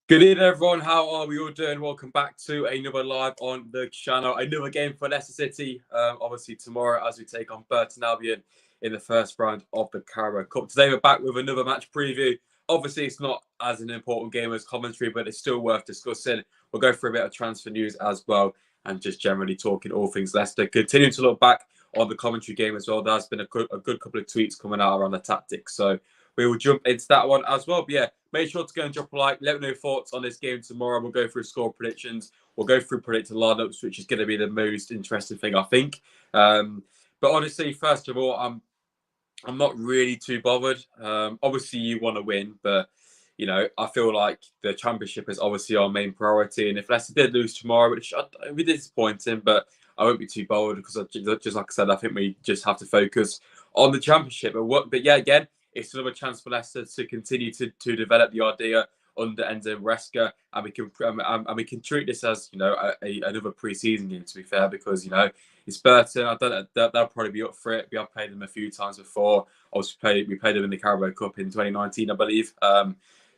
Good evening, everyone. How are we all doing? Welcome back to another live on the channel. Another game for Leicester City, obviously tomorrow as we take on Burton Albion in the first round of the Carabao Cup. Today we're back with another match preview. Obviously, it's not as an important game as commentary, but it's still worth discussing. We'll go through a bit of transfer news as well and just generally talking all things Leicester. Continuing to look back on the commentary game as well. There's been a good couple of tweets coming out around the tactics, so we will jump into that one as well. But yeah, make sure to go and drop a like. Let me know your thoughts on this game tomorrow. We'll go through score predictions. We'll go through predicted lineups, which is going to be the most interesting thing, I think. But honestly, first of all, I'm not really too bothered. Obviously, you want to win, but you know, I feel like the championship is obviously our main priority. And if Leicester did lose tomorrow, which would be disappointing, but I won't be too bothered because, just like I said, I think we just have to focus on the championship. But yeah, again, it's another chance for Leicester to continue to develop the idea under Enzo Maresca, and we can treat this as, you know, another pre-season game, to be fair, because, you know, it's Burton. I don't know, they'll probably be up for it. We have played them a few times before. We played them in the Carabao Cup in 2019, I believe.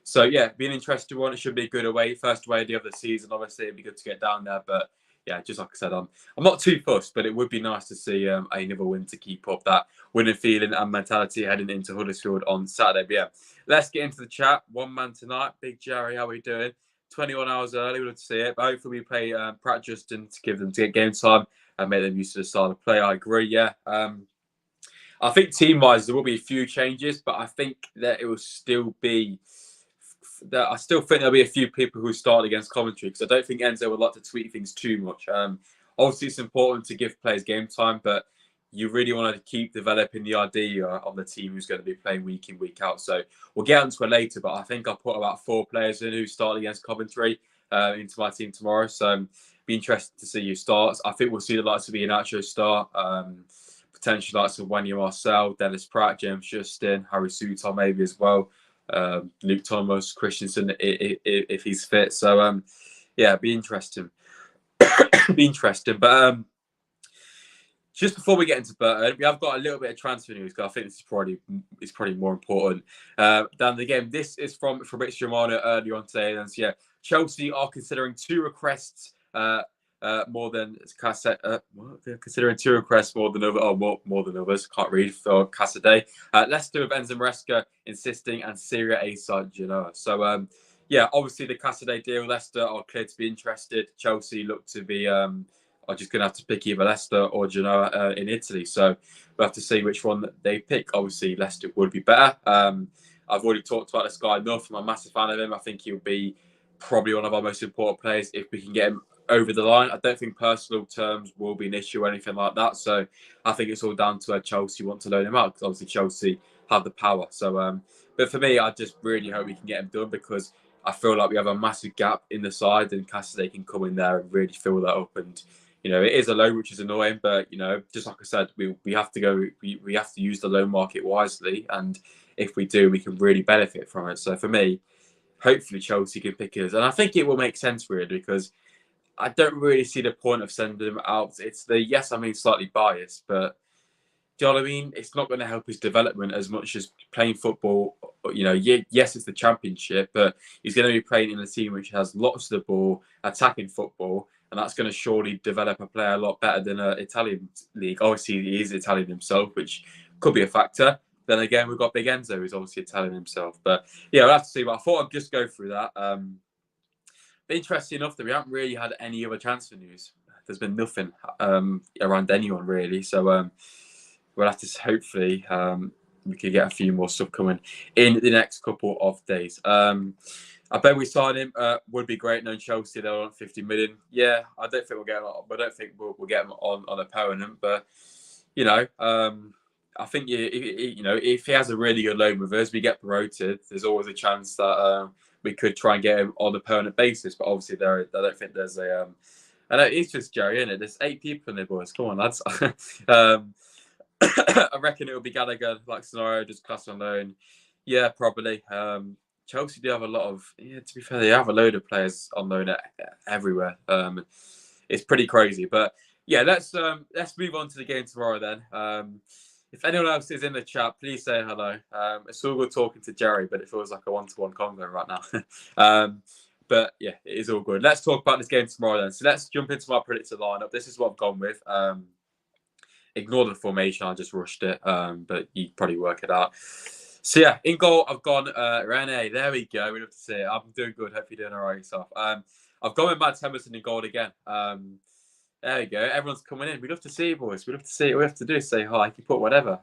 So yeah, be an interesting one. It should be a good away, first away of the other season. Obviously, it'd be good to get down there, but yeah, just like I said, I'm not too fussed, but it would be nice to see another win to keep up that winning feeling and mentality heading into Huddersfield on Saturday. But yeah, let's get into the chat. One man tonight, Big Jerry, how are we doing? 21 hours early, we'd love to see it. But hopefully we play Pratt Justin to get game time and make them used to the style of play. I agree, yeah. I think team-wise, there will be a few changes, but I think that it will still be... I still think there'll be a few people who start against Coventry because I don't think Enzo would like to tweak things too much. Obviously, it's important to give players game time, but you really want to keep developing the idea of the team who's going to be playing week in, week out. So we'll get onto it later, but I think I'll put about 4 players in who start against Coventry into my team tomorrow. So be interested to see who starts. I think we'll see the likes of Iheanacho start, potentially likes of Wanya Marcel, Dennis Pratt, James Justin, Harry Souttar maybe as well. Luke Thomas, Christensen if he's fit. So yeah, be interesting. Be interesting. But just before we get into Burton, we have got a little bit of transfer news because I think it's probably more important than the game. This is from Fabrizio Romano earlier on today, and yeah, Chelsea are considering 2 requests more than considering 2 requests more than others. Can't read for Casadei. Leicester with Enzo Maresca insisting, and Serie A side Genoa. So yeah, obviously the Casadei deal. Leicester are clear to be interested. Chelsea look to be are just going to have to pick either Leicester or Genoa in Italy. So we'll have to see which one they pick. Obviously, Leicester would be better. I've already talked about this guy enough. I'm a massive fan of him. I think he'll be probably one of our most important players if we can get him over the line. I don't think personal terms will be an issue or anything like that. So I think it's all down to Chelsea want to loan him out because obviously Chelsea have the power. So, but for me, I just really hope we can get him done because I feel like we have a massive gap in the side and Cassidy can come in there and really fill that up. And, you know, it is a loan, which is annoying, but, you know, just like I said, we have to go, we have to use the loan market wisely. And if we do, we can really benefit from it. So for me, hopefully Chelsea can pick us. And I think it will make sense really because I don't really see the point of sending him out. It's yes, I mean, slightly biased, but do you know what I mean? It's not going to help his development as much as playing football. You know, yes, it's the championship, but he's going to be playing in a team which has lots of the ball, attacking football, and that's going to surely develop a player a lot better than an Italian league. Obviously, he is Italian himself, which could be a factor. Then again, we've got Big Enzo, who's obviously Italian himself. But yeah, we'll have to see. But I thought I'd just go through that. Interesting enough that we haven't really had any other transfer news. There's been nothing around anyone really. So we'll have to hopefully we could get a few more stuff coming in the next couple of days. I bet we sign him. Would be great. Knowing Chelsea, they're on 50 million. Yeah, I don't think we'll get a lot. I don't think we'll get him on a permanent. But you know, I think you know, if he has a really good loan with us, we get promoted. There's always a chance that we could try and get him on a permanent basis. But obviously, I don't think there's a. I know it's just Jerry, isn't it? There's 8 people in there, boys. Come on, lads. I reckon it will be Gallagher, like scenario, just class on loan. Yeah, probably. Chelsea do have a lot of. Yeah, to be fair, they have a load of players on loan everywhere. It's pretty crazy, but yeah, let's move on to the game tomorrow then. If anyone else is in the chat, please say hello. It's all good talking to Jerry, but it feels like a one-to-one convo right now. But yeah, it is all good. Let's talk about this game tomorrow then. So let's jump into my predicted lineup. This is what I've gone with. Ignore the formation, I just rushed it, but you probably work it out. So yeah, in goal, I've gone Rene. There we go. We love to see it. I'm doing good. Hope you're doing all right yourself. I've gone with Matt Emerson in goal again. There we go. Everyone's coming in. We love to see you, boys. We love to see it. All we have to do is say hi. You can put whatever.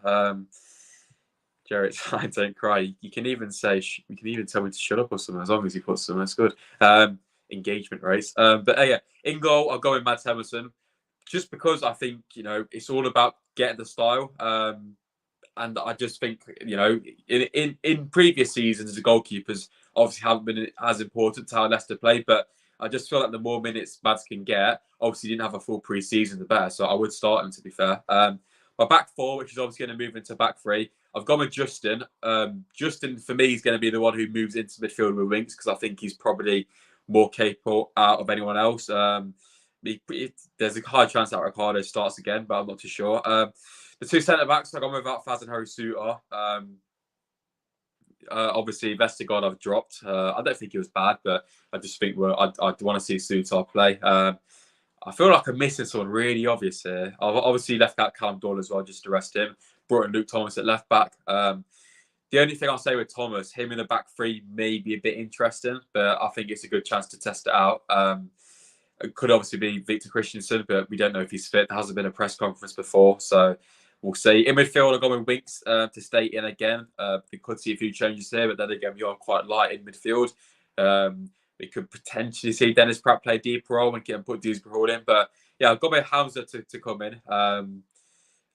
Jared, I don't cry. You can even say, you can even tell me to shut up or something, as long as you put something. That's good. Engagement rates. But yeah, in goal, I'll go with Matt Emerson. Just because I think, it's all about getting the style. And I just think, in previous seasons, the goalkeepers obviously haven't been as important to how Leicester play. But I just feel like the more minutes Mads can get, obviously he didn't have a full pre-season, the better. So I would start him, to be fair. My back four, which is obviously going to move into back three, I've gone with Justin. Justin, for me, is going to be the one who moves into midfield with wings because I think he's probably more capable out of anyone else. There's a high chance that Ricardo starts again, but I'm not too sure. The two centre-backs, I've gone with Faz and Harry Suter. Obviously, Vestergaard I've dropped. I don't think he was bad, but I just think I'd want to see Suter play. I feel like I'm missing someone really obvious here. I've obviously left out Callum Doyle as well, just to rest him. Brought in Luke Thomas at left back. The only thing I'll say with Thomas, him in the back three may be a bit interesting, but I think it's a good chance to test it out. It could obviously be Victor Christensen, but we don't know if he's fit. There hasn't been a press conference before, so we'll see. In midfield, I've gone with Winks to stay in again. We could see a few changes here, but then again, we are quite light in midfield. We could potentially see Dennis Pratt play deeper role and put Dewsbury in. But yeah, I've got with Hamza to come in.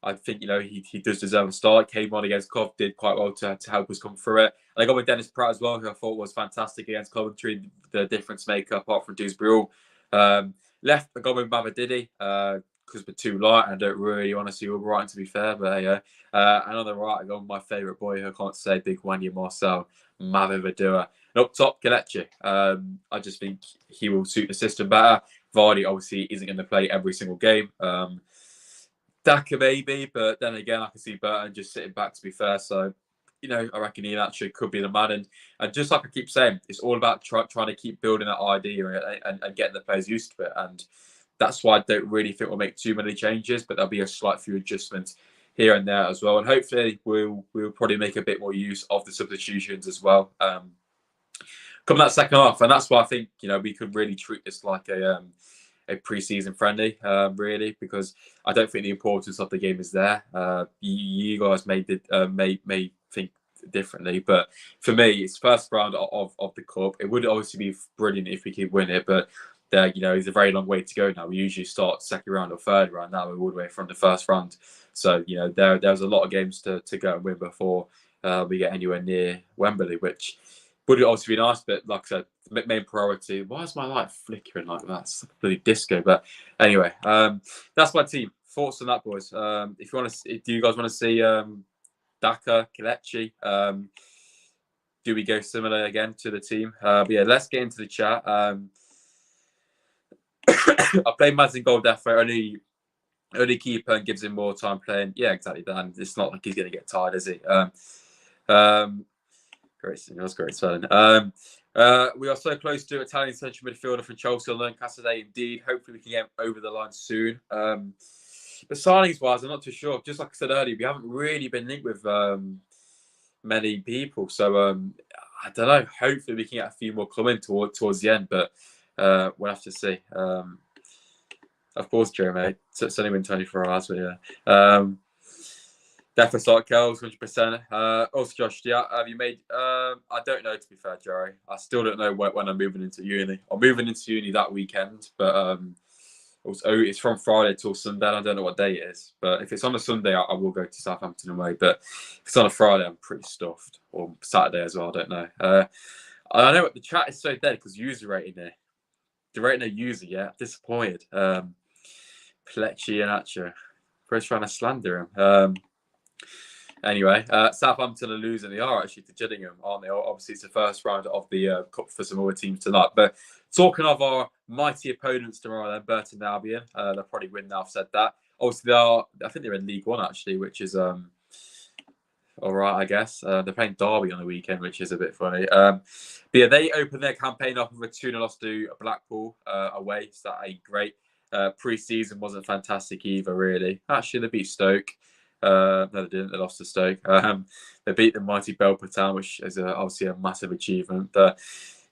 I think, he does deserve a start. Came on against Cov, did quite well to help us come through it. And I got with Dennis Pratt as well, who I thought was fantastic against Coventry, the difference maker apart from Dewsbury. Left, I got with Mavididi because we're too light. I don't really want to see Albrighton, to be fair. But yeah, and on the right, I got with my favourite boy, who I can't say, Big Wanya Marcel, Mavididi. And up top, Kelechi. I just think he will suit the system better. Vardy obviously isn't going to play every single game. Daka maybe, but then again, I can see Burton just sitting back, to be fair. So, I reckon he actually could be the man. And just like I keep saying, it's all about trying to keep building that idea and getting the players used to it. And that's why I don't really think we'll make too many changes, but there'll be a slight few adjustments here and there as well. And hopefully we'll probably make a bit more use of the substitutions as well. Coming that second half, and that's why I think, we could really treat this like a pre-season friendly, really, because I don't think the importance of the game is there. You guys may think differently, but for me, it's first round of the cup. It would obviously be brilliant if we could win it, but it's a very long way to go now. We usually start second round or third round. Now we're all the way from the first round, so there's a lot of games to go and win before we get anywhere near Wembley, which would obviously be nice, but like I said, the main priority. Why is my light flickering like that? It's like a bloody disco. But anyway, that's my team. Thoughts on that, boys? If you want to, do you guys want to see Daka, Kelechi? Do we go similar again to the team? But yeah, let's get into the chat. I play Mads in goal, definitely. Only keeper and gives him more time playing. Yeah, exactly. Dan, it's not like he's going to get tired, is he? Great, that's great, Sven. We are so close to Italian central midfielder from Chelsea on Lancaster Day. Indeed, hopefully we can get over the line soon. But signings-wise, I'm not too sure. Just like I said earlier, we haven't really been linked with many people. So I don't know. Hopefully we can get a few more coming towards the end, but we'll have to see. Of course, Jeremy. It's only been 24 hours, but yeah. Definitely start Kells, 100%. Also, Josh, have you made... I don't know, to be fair, Jerry. I still don't know when I'm moving into uni. I'm moving into uni that weekend, but it's from Friday till Sunday. I don't know what day it is. But if it's on a Sunday, I will go to Southampton away. But if it's on a Friday, I'm pretty stuffed. Or Saturday as well, I don't know. I know what the chat is so dead because user rating there. The rating a user, yeah. I'm disappointed. Plechi and Acha. Chris trying to slander him. Anyway, Southampton are losing. They are actually to Gillingham, aren't they? Obviously, it's the first round of the Cup for some other teams tonight. But talking of our mighty opponents tomorrow, then Burton Albion, they'll probably win now. I've said that. Obviously, I think they're in League One actually, which is all right, I guess. They're playing Derby on the weekend, which is a bit funny. But yeah, they opened their campaign up with a 2-0 loss to Blackpool away, so that ain't great. Pre-season wasn't fantastic either, really. Actually, they beat Stoke. No, they didn't. They lost to Stoke. They beat the mighty Belper Town, which is obviously a massive achievement. But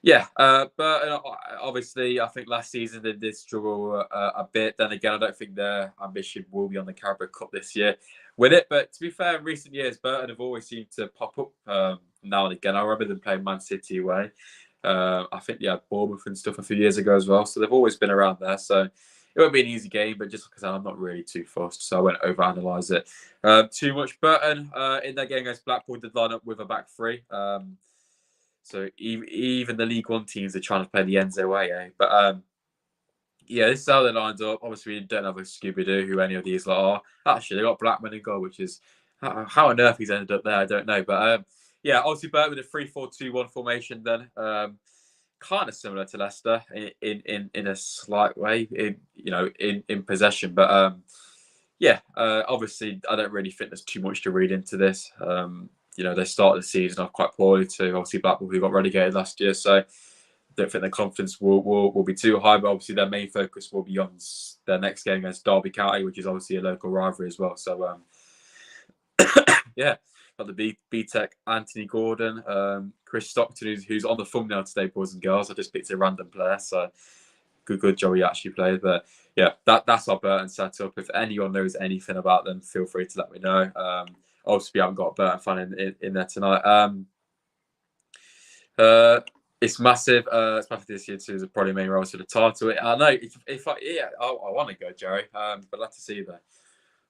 yeah, but obviously, I think last season they did struggle a bit. Then again, I don't think their ambition will be on the Carabao Cup this year with it. But to be fair, in recent years, Burton have always seemed to pop up now and again. I remember them playing Man City away. I think they had Bournemouth and stuff a few years ago as well. So they've always been around there. So it won't be an easy game, but just because I'm not really too fussed, so I won't overanalyze it too much. Burton in their game against Blackpool did line up with a back three. So even the League One teams are trying to play the Enzo way, eh? But yeah, this is how they lined up. Obviously, we don't have a Scooby-Doo who any of these are. Actually, they got Blackman in goal, which is how on earth he's ended up there, I don't know. But yeah, obviously Burton with a 3-4-2-1 formation then. Kind of similar to Leicester in a slight way, in possession. But yeah, obviously, I don't really think there's too much to read into this. They started the season off quite poorly too. Obviously, Blackpool who got relegated last year, so I don't think their confidence will be too high. But obviously, their main focus will be on their next game against Derby County, which is obviously a local rivalry as well. So yeah, got the B-Tech Anthony Gordon, Chris Stockton, who's on the thumbnail today, boys and girls. I just picked a random player, so good job he actually played. But yeah, that's our Burton setup. If anyone knows anything about them, feel free to let me know. Obviously, we haven't got a Burton fan in there tonight. It's massive. It's massive this year too. Is probably main role to the title. I know. I want to go, Jerry. But we'll have to see though.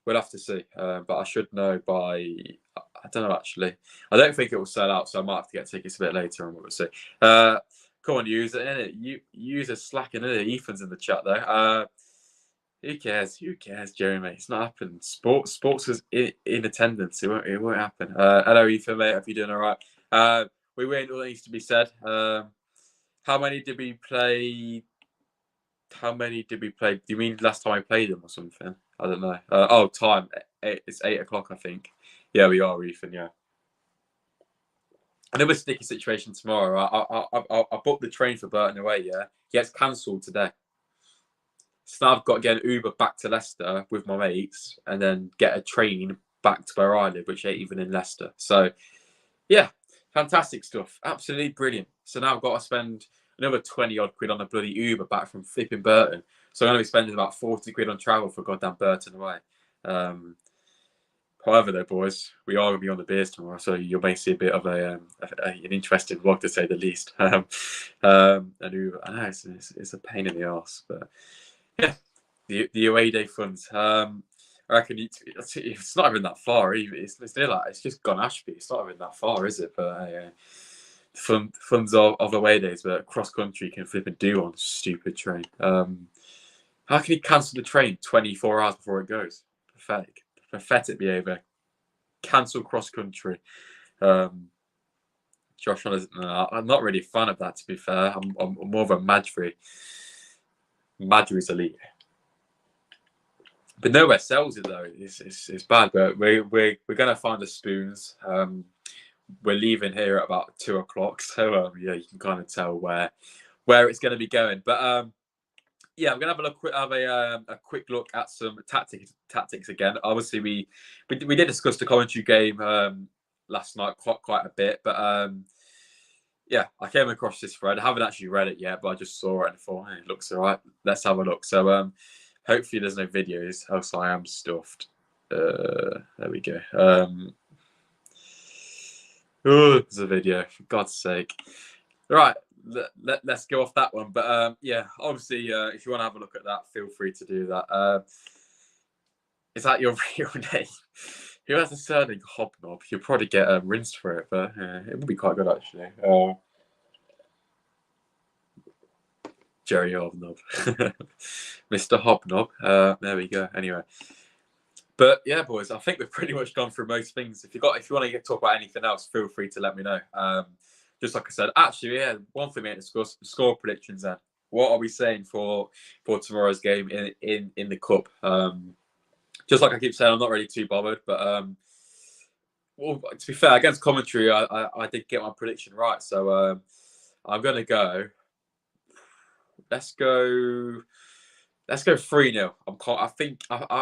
We'll have to see. But I should know by. I don't know actually. I don't think it will sell out, so I might have to get tickets a bit later on. We'll see. Come on, use it. Innit? Use a slacking. Ethan's in the chat there. Who cares? Who cares, Jeremy? It's not happening. Sports is in attendance. It won't happen. Hello, Ethan, mate. Hope you're doing all right. We win all that needs to be said. How many did we play? Do you mean last time I played them or something? I don't know. Time. It's 8 o'clock, I think. Yeah, we are, Ethan. Yeah. Another sticky situation tomorrow. I booked the train for Burton away. Yeah, gets cancelled today. So now I've got to get an Uber back to Leicester with my mates and then get a train back to where I live, which ain't even in Leicester. So, yeah, fantastic stuff. Absolutely brilliant. So now I've got to spend another 20-odd quid on a bloody Uber back from flipping Burton. So I'm going to be spending about 40 quid on travel for goddamn Burton away. However, though, boys, we are going to be on the beers tomorrow, so you may see a bit of an interesting vlog, to say the least. An Uber, I know it's a pain in the arse, but... Yeah, the away day funds. I reckon it's not even that far. Either. It's just gone Ashby. It's not even that far, is it? But funds of away days, but cross country can flip and do on a stupid train. How can he cancel the train 24 hours before it goes? Pathetic behaviour. Cancel cross country. Josh, I'm not really a fan of that. To be fair, I'm more of a Madry. Madry's elite, but nowhere sells it though. It's bad. But we're gonna find the spoons. We're leaving here at about 2 o'clock, so yeah, you can kind of tell where it's going to be going. But yeah, I'm gonna have a quick look at some tactics again. Obviously, we did discuss the commentary game last night quite a bit, but yeah, I came across this thread. I haven't actually read it yet, but I just saw it and thought, hey, it looks all right. Let's have a look. So hopefully there's no videos, else I am stuffed. There we go. There's a video, for God's sake. All right, let's go off that one. But yeah, obviously, if you want to have a look at that, feel free to do that. Is that your real name? Who has a surname Hobnob? You'll probably get rinsed for it, but it would be quite good actually. Jerry Hobnob, Mr. Hobnob. There we go. Anyway, but yeah, boys, I think we've pretty much gone through most things. If you want to talk about anything else, feel free to let me know. Just like I said, actually, yeah, one thing we had to discuss: score predictions. Then, what are we saying for tomorrow's game in the cup? Just like I keep saying, I'm not really too bothered, but Well, to be fair, against commentary, I did get my prediction right. So I'm going to go. Let's go. Let's go 3-0.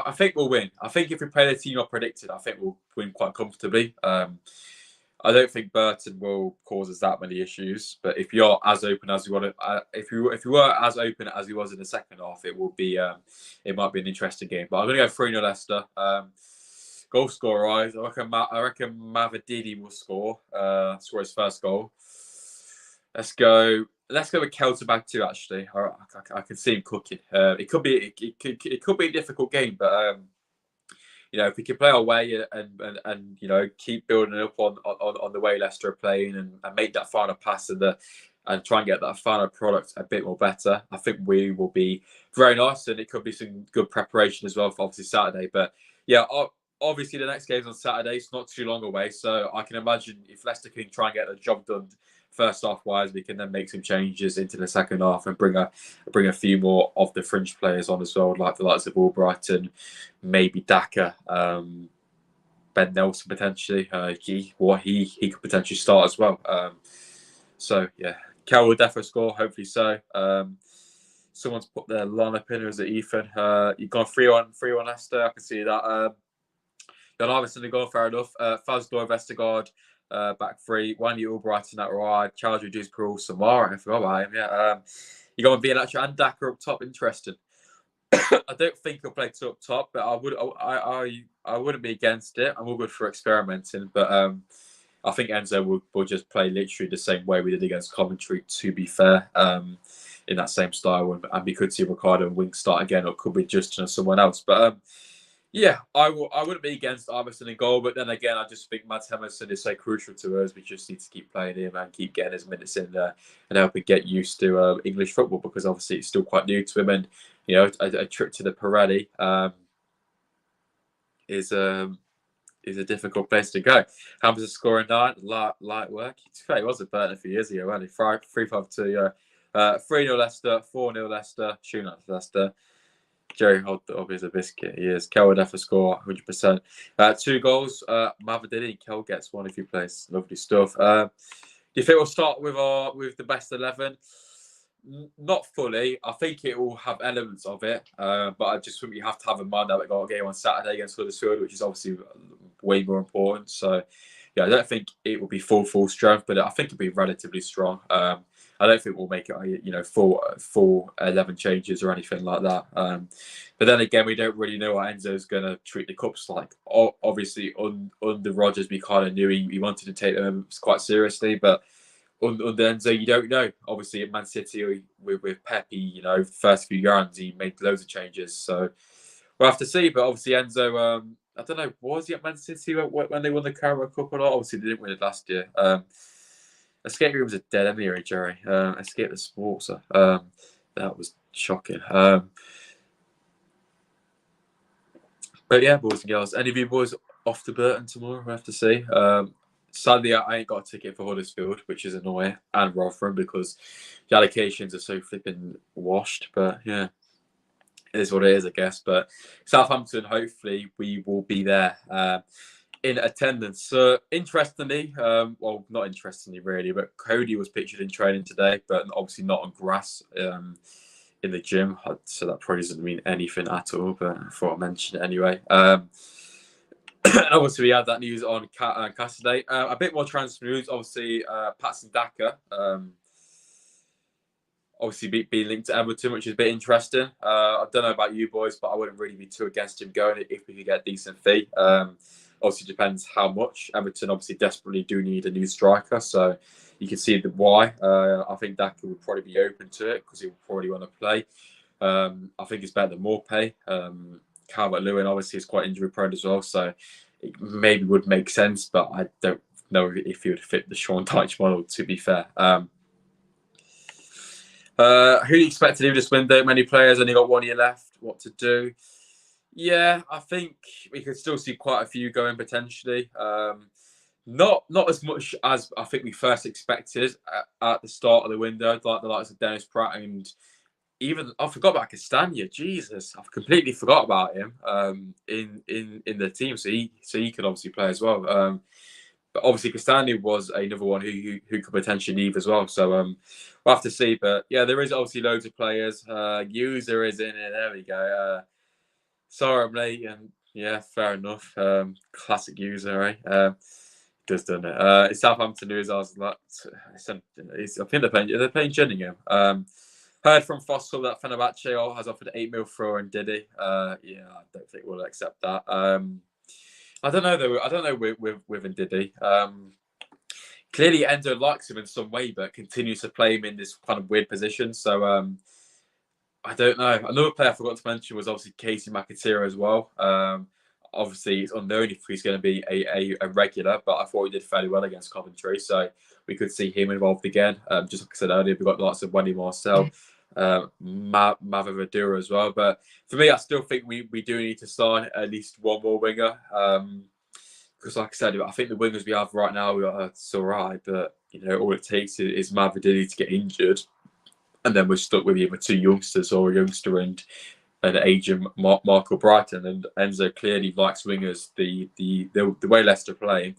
I think we'll win. I think if we play the team I predicted, I think we'll win quite comfortably. I don't think Burton will cause us that many issues. But if you're as open as you want to, if you were as open as he was in the second half, it will be it might be an interesting game. But I'm going to go 3-0 Leicester. Goal scorer wise, I reckon Mavididi will score his first goal. Let's go with Kelterback too. Actually, I can see him cooking. It could be a difficult game, but if we can play our way and keep building up on the way Leicester are playing and make that final pass and try and get that final product a bit more better, I think we will be very nice, and it could be some good preparation as well for obviously Saturday. But yeah, obviously the next game's on Saturday. It's not too long away, so I can imagine if Leicester can try and get the job done first half wise, we can then make some changes into the second half and bring a few more of the fringe players on as well, like the likes of Albrighton, maybe Daka, Ben Nelson potentially. He could potentially start as well. So yeah, Kel will definitely score, hopefully so. Someone's put their lineup in. Is it Ethan? You've gone 3-1 Leicester. I can see that. Jon Iverson to go, fair enough. Fazlor, Vestergaard, back three. Wanya Albrighton at right. Charles Reduce Pearl, Samara. I forgot about him. Yeah. You got Bielaccia and Daka up top. Interesting. I don't think he'll play two up top, but I wouldn't be against it. I'm all good for experimenting, but I think Enzo will just play literally the same way we did against Coventry. To be fair, in that same style, and we could see Ricardo and Wink start again, or could be Justin or someone else. But yeah, I wouldn't be against Iverson in goal, but then again, I just think Mads Hermansen is so crucial to us. We just need to keep playing him and keep getting his minutes in there and help him get used to English football, because obviously it's still quite new to him. And a trip to the Pirelli is a difficult place to go. Hamza scoring 9, light work. He was at Burton a few years ago, wasn't he? 3-5-2, 3-0 Leicester, 4-0 Leicester, shooting at Leicester. Jerry Hodd is a biscuit. He is. Kel would have to score 100%. 2 goals. Mavididi. Kel gets one if he plays. Lovely stuff. Do you think we'll start with the best 11? Not fully. I think it will have elements of it, but I just think you have to have in mind that we got a game on Saturday against Huddersfield, which is obviously way more important. So yeah, I don't think it will be full strength, but I think it'll be relatively strong. I don't think we'll make it, full 11 changes or anything like that. But then again, we don't really know what Enzo's going to treat the cups like. Obviously, under Rodgers, we kind of knew he wanted to take them quite seriously, but under Enzo, you don't know. Obviously, at Man City with Pepe, first few rounds, he made loads of changes. So we'll have to see. But obviously, Enzo, I don't know, was he at Man City when they won the Carabao Cup or not? Obviously, they didn't win it last year. Escape rooms are dead anyway, Jerry. Escape the SPORTSA. That was shocking. But yeah, boys and girls, any of you boys off to Burton tomorrow? We'll have to see. Sadly, I ain't got a ticket for Huddersfield, which is annoying, and Rotherham, because the allocations are so flipping washed. But yeah, it is what it is, I guess. But Southampton, hopefully, we will be there in attendance. So interestingly, well, not interestingly really, but Cody was pictured in training today, but obviously not on grass in the gym. So that probably doesn't mean anything at all, but I thought I'd mention it anyway. Obviously, we had that news on Cassidy. A bit more transfer news. Obviously, Patson Daka, obviously being linked to Everton, which is a bit interesting. I don't know about you boys, but I wouldn't really be too against him going if we could get a decent fee. Obviously, depends how much. Everton obviously desperately do need a new striker, so you can see why. I think Daka would probably be open to it because he would probably want to play. I think it's better than more pay. Calvert-Lewin obviously is quite injury prone as well, so it maybe would make sense, but I don't know if he would fit the Sean Dyche model, to be fair. Who do you expect to do this window? Many players, only got 1 year left. What to do? Yeah, I think we could still see quite a few going potentially. Not as much as I think we first expected at the start of the window, like the likes of Dennis Pratt and even I forgot about Castagna. Jesus, I've completely forgot about him in the team. So he could obviously play as well. But obviously Castagna was another one who could potentially leave as well. So we'll have to see. But yeah, there is obviously loads of players. User is in it. There we go. Sorry I'm late. And yeah, fair enough. Classic User, eh? Does, doesn't it? It's Southampton news. I was like, I think they're playing Gillingham. Heard from Fossil that Fenerbahce has offered 8 mil for and Diddy. Yeah, I don't think we'll accept that. I don't know though. I don't know with Ndidi. Clearly Enzo likes him in some way, but continues to play him in this kind of weird position. So I don't know. Another player I forgot to mention was obviously Casey Makatira as well. Obviously, it's unknown if he's going to be a regular, but I thought he did fairly well against Coventry, so we could see him involved again. Just like I said earlier, we've got lots of Wendy Marcel, Mavavadura as well. But for me, I still think we do need to sign at least one more winger. Because like I said, I think the wingers we have right now, it's all right, but all it takes is Mavadili to get injured, and then we're stuck with either two youngsters or a youngster and agent Marco Brighton. And Enzo clearly likes wingers. The way Leicester play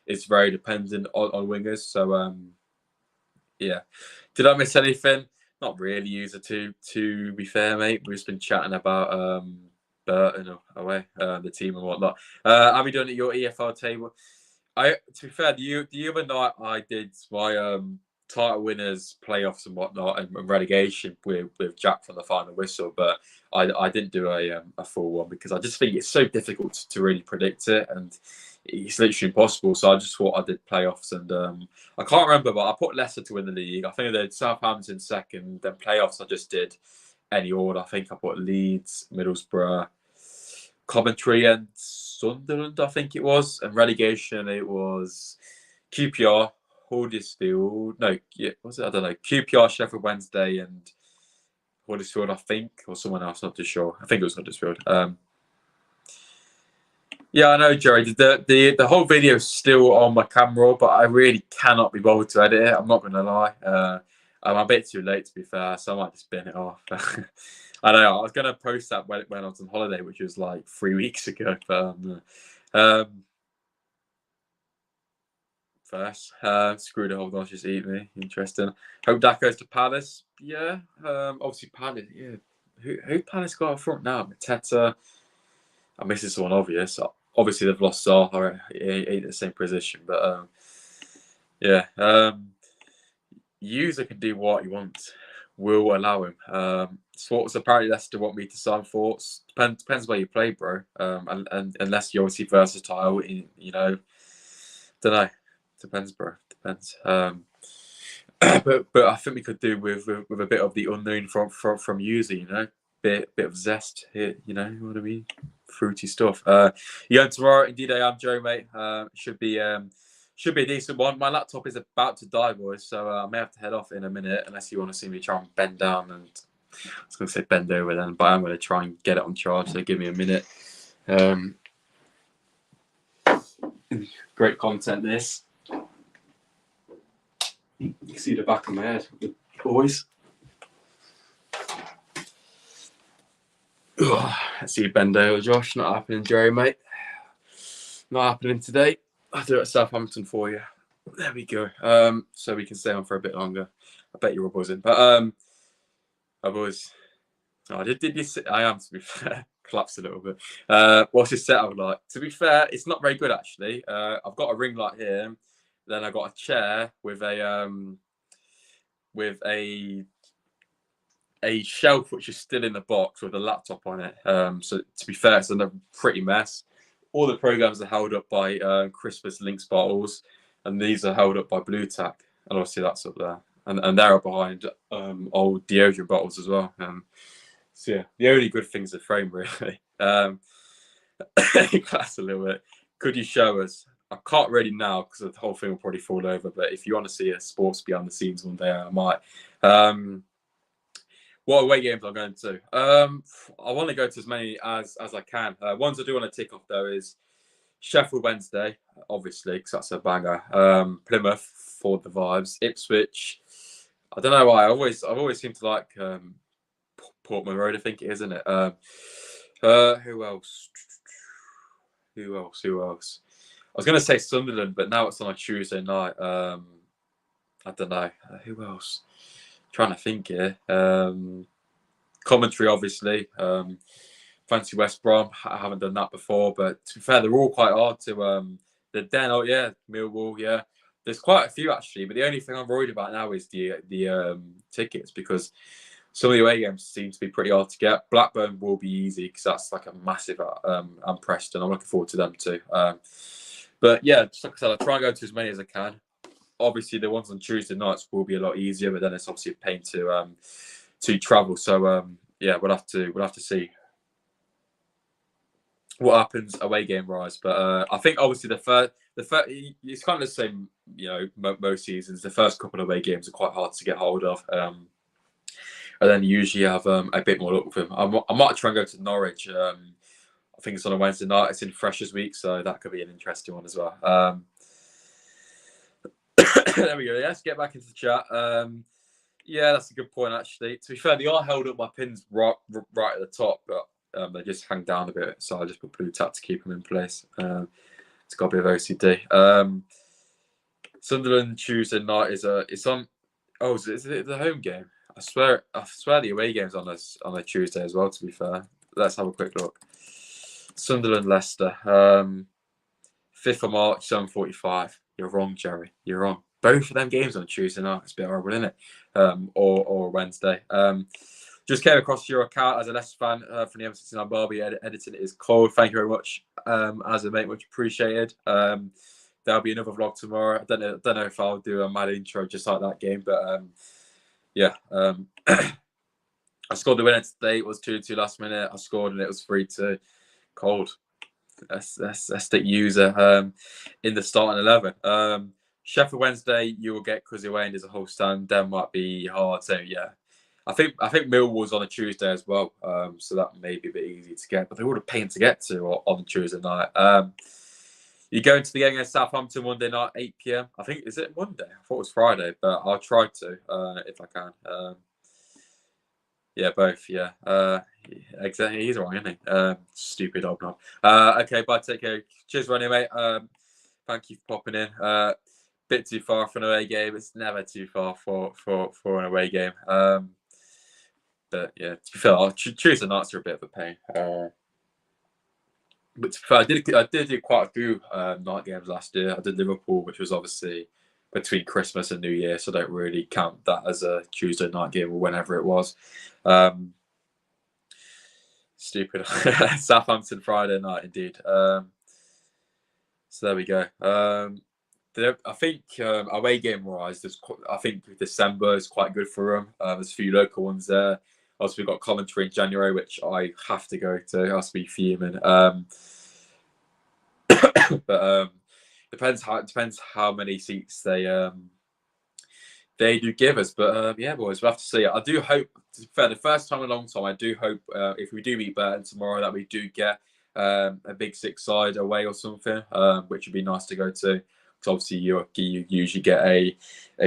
is very dependent on wingers. So yeah. Did I miss anything? Not really, User, to be fair, mate. We've just been chatting about Burton away, the team and whatnot. Have you done your EFL table? To be fair, the other night I did my title winners, playoffs and whatnot, and relegation with Jack from the final whistle, but I didn't do a full one because I just think it's so difficult to really predict it, and it's literally impossible. So I just thought I did playoffs, and I can't remember, but I put Leicester to win the league. I think I did Southampton second. Then playoffs, I just did any order. I think I put Leeds, Middlesbrough, Coventry, and Sunderland. I think it was, and relegation it was QPR, Huddersfield. No, yeah, was it? I don't know. QPR, Sheffield Wednesday, and Huddersfield, I think, or someone else. Not too sure. I think it was Huddersfield. Yeah, I know, Jerry. The whole video is still on my camera, but I really cannot be bothered to edit it. I'm not going to lie. I'm a bit too late, to be fair, so I might just bin it off. I don't know. I was going to post that when I was on holiday, which was like 3 weeks ago. But first, screw the whole just eat me. Interesting. Hope that goes to Palace. Yeah. Obviously Palace. Yeah. Who Palace got up front now? Mateta. I'm missing someone obvious. Obviously they've lost Zaha. Ain't the same position, but yeah. User can do what he wants. We'll allow him. SPORTSA, apparently Leicester want me to sign Forts. Depends where you play, bro. And unless you're obviously versatile, don't know. Depends, bro. Depends. But I think we could do with a bit of the unknown from User, bit of zest here, you know what I mean? Fruity stuff. Yeah, tomorrow, indeed I am, Joe, mate. Should be a decent one. My laptop is about to die, boys, so I may have to head off in a minute unless you want to see me try and bend down and I was going to say bend over then, but I'm going to try and get it on charge, so give me a minute. Great content, this. You can see the back of my head, boys. Let's see you bend over, Josh. Not happening, Jerry, mate. Not happening today. I'll do it at Southampton for you. There we go. So we can stay on for a bit longer. I bet you were buzzing. But I was. Oh, did you see? I am, to be fair. Collapsed a little bit. What's his setup like? To be fair, it's not very good actually. I've got a ring light here. Then I got a chair with a shelf which is still in the box with a laptop on it. So to be fair, it's a pretty mess. All the programs are held up by Christmas Lynx bottles, and these are held up by Blue Tack. And obviously that's up there, and they're behind old deodorant bottles as well. So yeah, the only good thing's the frame, really. That's a little bit. Could you show us? I can't really now because the whole thing will probably fall over. But if you want to see a sports behind the scenes one day, I might. What away games I'm going to? I want to go to as many as I can. Ones I do want to tick off though is Sheffield Wednesday, obviously, because that's a banger. Plymouth for the vibes. Ipswich. I don't know why. I've always seemed to like Portman Road, I think it is, isn't it? Who else? Who else? I was going to say Sunderland, but now it's on a Tuesday night. I don't know. Who else? Trying to think here. Commentary, obviously. Fancy West Brom. I haven't done that before, but to be fair, they're all quite hard to. The Den, oh yeah, Millwall, yeah. There's quite a few actually, but the only thing I'm worried about now is the tickets, because some of the away games seem to be pretty hard to get. Blackburn will be easy because that's like a massive. And Preston, I'm looking forward to them too. But yeah, just like I said, I'll try and go to as many as I can. Obviously, the ones on Tuesday nights will be a lot easier, but then it's obviously a pain to travel. So yeah, we'll have to see what happens away game wise. But I think obviously the first it's kind of the same, most seasons. The first couple of away games are quite hard to get hold of, and then you usually have a bit more luck with them. I might try and go to Norwich. I think it's on a Wednesday night. It's in Freshers Week, so that could be an interesting one as well. There we go. Yeah, let's get back into the chat. Yeah, that's a good point, actually. To be fair, they are held up by pins right at the top, but they just hang down a bit. So I just put blue tack to keep them in place. It's got a bit of OCD. Sunderland Tuesday night it's on. Oh, is it the home game? I swear the away game's on a Tuesday as well. To be fair, let's have a quick look. Sunderland Leicester, 5th of March, 7:45. You're wrong, Jerry. You're wrong. Both of them games on Tuesday night. It's a bit horrible, isn't it? Or Wednesday. Just came across your account as a Leicester fan from the M69 Barbie. Editing is cold. Thank you very much. As a mate, much appreciated. There'll be another vlog tomorrow. I don't know if I'll do a mad intro just like that game, but yeah. I scored the winner today. It was 2-2 last minute. I scored and it was 3-2. Cold. That's stick user in the starting 11. Sheffield Wednesday, you will get Cuzzy Wayne as a whole stand. That might be hard. So yeah, I think Millwall's on a Tuesday as well. So that may be a bit easy to get, but they're all a pain to get to on Tuesday night. You go into the game against Southampton Monday night, 8 p.m. I think, is it Monday? I thought it was Friday, but I'll try to if I can. Yeah, both. Yeah, exactly. He's wrong, isn't he? Stupid hobnob. Okay, bye. Take care. Cheers, Ronnie, mate. Thank you for popping in. Bit too far for an away game. It's never too far for an away game. But yeah, to be fair, Tuesday nights are a bit of a pain. But to be fair, I did do quite a few night games last year. I did Liverpool, which was obviously between Christmas and New Year, so I don't really count that as a Tuesday night game or whenever it was. Stupid. Southampton Friday night, indeed. So there we go. I think away game wise, I think December is quite good for them. There's a few local ones there. Also, we've got commentary in January, which I have to go to. It has to be fuming. But depends how many seats they do give us. But yeah, boys, we'll have to see. I do hope, for the first time in a long time, I do hope if we do meet Burton tomorrow that we do get a big six side away or something, which would be nice to go to. Because obviously you usually get a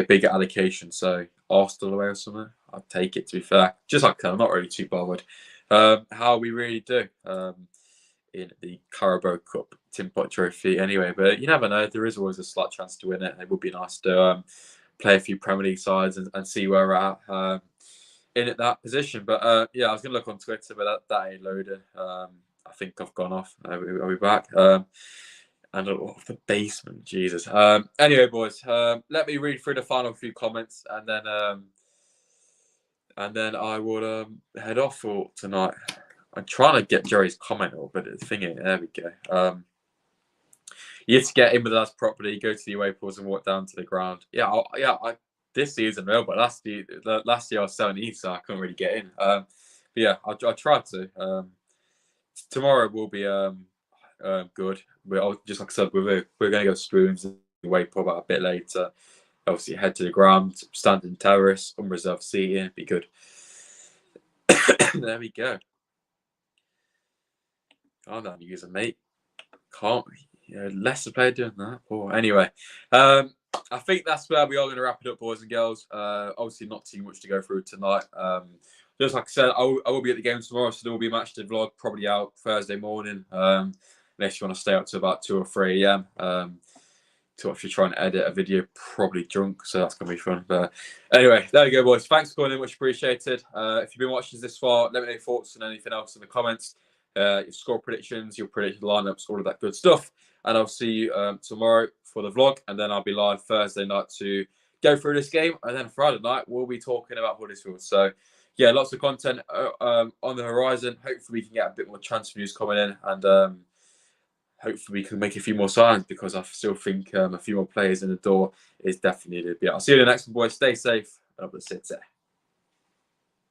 bigger allocation. So Arsenal away or something, I'd take it, to be fair. Just like I'm not really too bothered. How we really do in the Carabao Cup Tin Pot Trophy anyway. But you never know. There is always a slight chance to win it. It would be nice to play a few Premier League sides and see where we're at in at that position. But yeah, I was going to look on Twitter, but that ain't loaded. I think I've gone off. Are we back? And off the basement, Jesus. Anyway, boys, let me read through the final few comments, and then I will head off for tonight. I'm trying to get Jerry's comment up, but the thing is, there we go. You have to get in with us properly. Go to the away pools and walk down to the ground. Yeah, this season, no, but last year I was 17, so I couldn't really get in. But yeah, I tried to. Tomorrow will be good. Just like I said, we're going to go spoons and away pub a bit later. Obviously, head to the ground, standing terrace, unreserved seating. Be good. There we go. Calm down, user mate. Can't we? Yeah, Leicester player doing that. Poor. Anyway, I think that's where we are going to wrap it up, boys and girls. Obviously, not too much to go through tonight. just like I said, I will be at the game tomorrow, so there will be a match day vlog probably out Thursday morning. Unless you want to stay up to about 2 or 3 a.m. To actually try and edit a video, probably drunk, so that's gonna be fun. But anyway, there you go, boys. Thanks for calling in, much appreciated. If you've been watching this far, let me know your thoughts and anything else in the comments. Your score predictions, your predicted lineups, all of that good stuff. And I'll see you tomorrow for the vlog, and then I'll be live Thursday night to go through this game, and then Friday night we'll be talking about Huddersfield. So yeah, lots of content on the horizon. Hopefully we can get a bit more transfer news coming in, and hopefully we can make a few more signs, because I still think a few more players in the door is definitely needed. Yeah, I'll see you in the next one, boys. Stay safe and up the city.